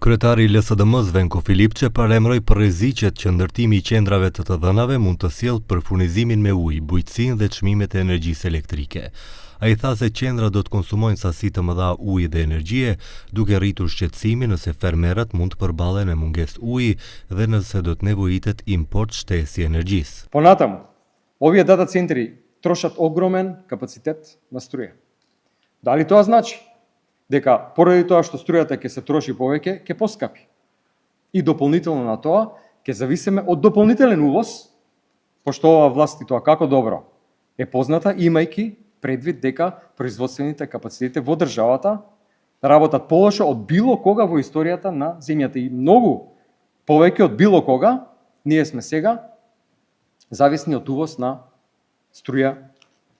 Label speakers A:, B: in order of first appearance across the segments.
A: Kryetari i LSDM-s Venko Filipçe paremroi për rreziqet që ndërtimi i qendrave të të dhënave mund të sjellë për furnizimin me ujë, bujqësinë dhe çmimet e energjisë elektrike. Ai tha se qendrat do të konsumojnë sasi të mëdha uji dhe energjie, duke rritur shqetësimin nëse fermerët mund të përballen me mungesë uji dhe nëse do të nevojitet import shtesë i energjisë.
B: Понатаму, овие дата центри трошат огромен капацитет на струја. Дали тоа значи дека поради тоа што струјата ќе се троши повеќе, ќе поскапи? И дополнително на тоа, ќе зависиме од дополнителен увоз, пошто ова власт и тоа како добро е позната, имајќи предвид дека производствените капацитети во државата работат полошо од било кога во историјата на земјата и многу повеќе од било кога, ние сме сега зависни од увоз на струја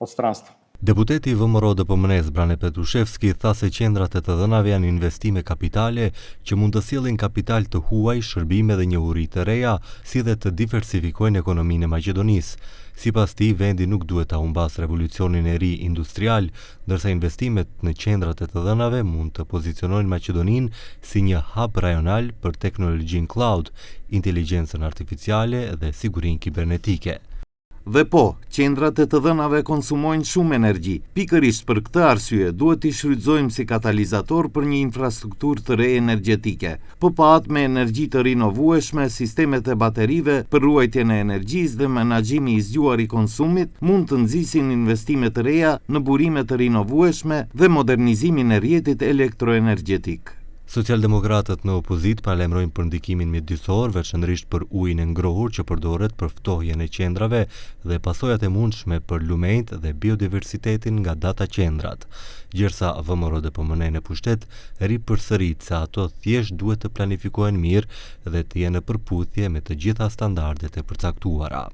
B: од странство.
A: Deputeti i VMRO DPMNE-s Brane Petrushevski tha se qendrat e të dhënave janë investime kapitale që mund të sjellin kapital të huaj, shërbime dhe njohuri të reja, si dhe të diversifikojnë ekonominë e Maqedonisë. Sipas tij, vendi nuk duhet ta humbas revolucionin e ri industrial, ndërsa investimet në qendrat e të dhënave mund të pozicionojnë Maqedoninë si një hub rajonal për teknologjinë cloud, inteligjencën artificiale dhe sigurinë kibernetike.
C: Dhe po, qendrat e të dhënave konsumojnë shumë energji. Pikërisht për këtë arsye duhet t'i shfrytëzojmë si katalizator për një infrastrukturë të re energjetike. PPA-t me energji të rinovueshme, sistemet e baterive për ruajtjen e energjisë dhe menaxhimi i zgjuar i konsumit mund të nxisin investime të reja në burime të rinovueshme dhe modernizimin e rrjetit elektroenergjetik.
A: Socialdemokratët në opozit paralajmërojnë për ndikimin mjedisor, veçanërisht për ujin e ngrohur që përdoret për ftohjen e qendrave dhe pasojat e mundshme për lumenjt dhe biodiversitetin nga data qendrat. Gjërsa VMRO DPMNE në pushtet ri përsërit se ato thjesht duhet të planifikohen mirë dhe të jenë në përputhje me të gjitha standardet e përcaktuara.